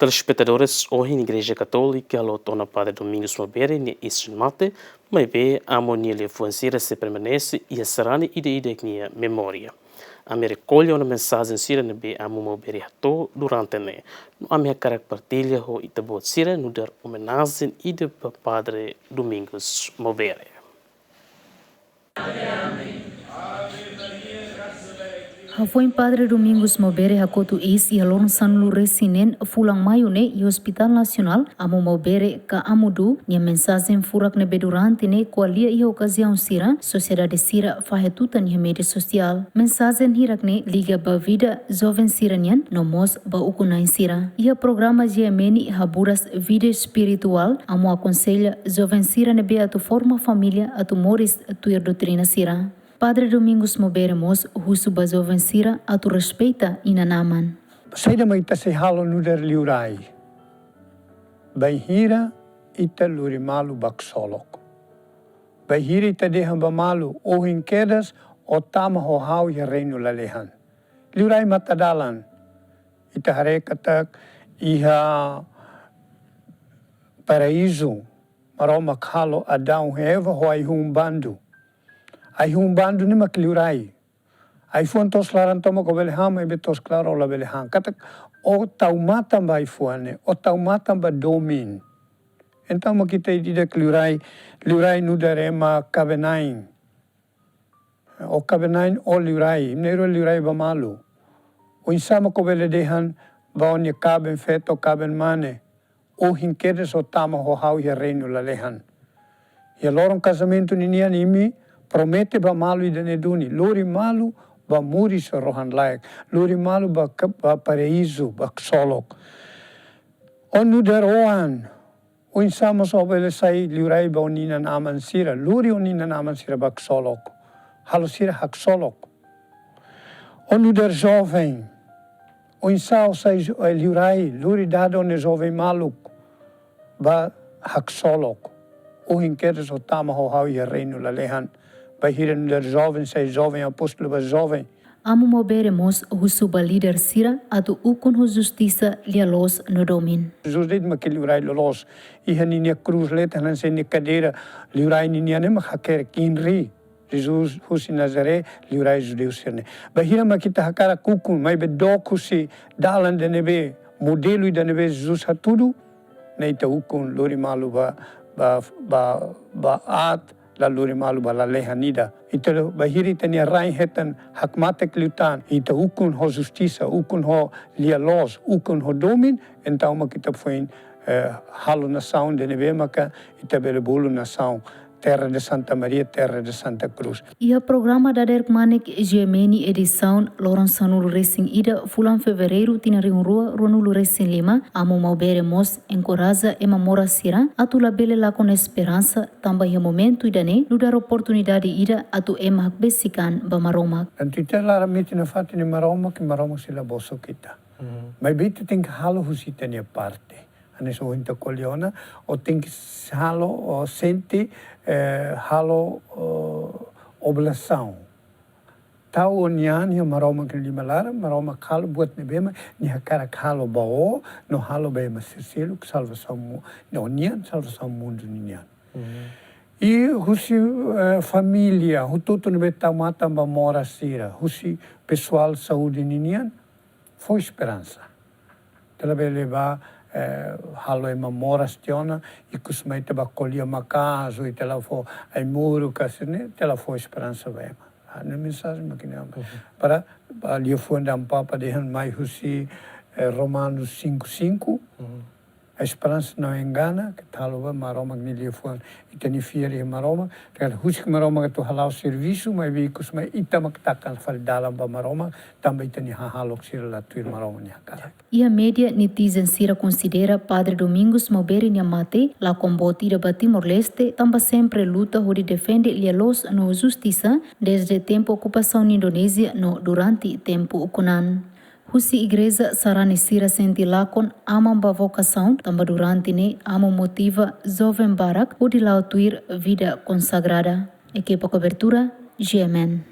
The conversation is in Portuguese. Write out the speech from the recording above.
Telespectadores, hoje na Igreja Katolika, haloot Padre Domingos Maubere, ni isin mate, maibe amo ni liafuan sira se permenese e a sarani idaidak ni memória. A me recolhe uma mensagem sira na be amo Maubere hato durante ne. No a minha partilha ho itabot sira no dar homenagem ide para Padre Domingos Maubere. Foi Padre Domingos Maubere hakotu is e alon sanlu resinen fulang mayune e Hospital Nacional amo Maubere ka amudu nia mensagem furak ne bedurante ne qualia e ocasião sira sociedade sira fahetuta nia mídia social mensagem hirak ne liga ba vida jovem siranian no mos ba ukunain sira ia programa gemeni haburas vida espiritual amo aconselha jovem sira ne be atu forma família atu moris tuir doutrina sira. Padre Domingos Maubere mos husu ba jovem sira atu respeita ina naman. Saida maita se halo nuder liurai. Bahira ita luri malu baksolok. Bahira ita dehan ba malu ohin kedas o tama ho hau ya reino lalehan. Liurai matadalan. Ita harekatak iha paraíso maroma kalo adão heva ho ai bandu. Ai bandu ni makliurai. Ai fontos larantoma ko beleham e betos claro la beleham. Katak o taumatan ba ifuane, o taumatan ba domin. Então makita idida liurai nudarema kabenain. O kabenain o liurai, nero liurai ba malu. O insama ko beledehan ba onye kaben feto kaben mane. O hinkedes o tama ho hau ya reino la lehan. Ya lorong casamento ninian imi promete ba malu idane duni. Lori malu ba muri sa rohan layak. Lori malu ba paraíso, ba ksolok. O nuderoan. O insama so bele sai liurai ba oninan aman sira. Lori oninan aman sira ba ksolok. Halo sira haksolok. O nuder jovem. O insao sai liurai. Lori dado ne jovem maluk. Ba haksolok. O hinkeres o tama ho hau ya reino la lehan. Bahira nuder jovem sai jovem apóstolo ba jovem. Amo Maubere mos husuba líder sira atu ukon ho justiça lialos no domin. Jesus dit ma ke liurai lolos. Iha ninia cruz let hanan se ni cadeira liurai ninia ne ma haker kinri. Jesus husi Nazaré liurai judeu sirne. Bahira ma kita hakara kukun mai be dok husi dalan de nebe modelo de nebe Jesus hatudu. Neita ukun lori malu ba at la lori malu ba la lehanida. Ita bahiri tania rain hetan hakmatek liutan. Ita ukun ho justiça, ukun ho lialos, ukun ho domin. Então ma kita foi halo nação de nebe maka ita bele bolo nação. Terra de Santa Maria, Terra de Santa Cruz. E o programa da Derek Manek Gemeni edição Lourenço Nulo Racing Ida fulan fevereiro tina rua Nulo Racing Lima amo Maubere mos encoraja e mamora sira atu labele lá com esperança também momento idane no dar oportunidade ida atu emak besikan ba maromak. Antita laramite na fati ni maromak que maromak sila boso kita. Mas bita tem halo husita ni parte. Anes o hinta koliona o tem halo o sente halo oblação. Tau onian ya maroma que limalara, maroma halo buat nebema, ni hakara halo bao, no halo bema sirsilu que salvação no onian salvação mundo nian. E husi família, hututo nebe tamata ba mora sira, husi pessoal saúde nian, foi esperança. Tela levar halo e mamora stiona e kusmai te ba kolia makazo e tela fo ai muro kasne tela fo esperança vema a mensagem makina para liafuan da papa de han mai husi Romanos 5:5 a esperança não engana que talo va maroma ni liafuan e teni fiere maroma que husi maroma que tu halau serviço mai vi kusmai itamak takan fal dalam ba maroma também teni halok sir la tuir maroma ni hakara. E a média netizen sira considera Padre Domingos Maubere Niamate, la combate da Timor-Leste, tamba sempre luta onde defende lialos no justiça desde tempo ocupação Indonésia no durante tempo ukunan. Husi Igreja sarani sira senti lakon amam ba vocação, tamba durante ne amo motiva jovem barak onde lautuir vida consagrada. Equipa cobertura, GMN.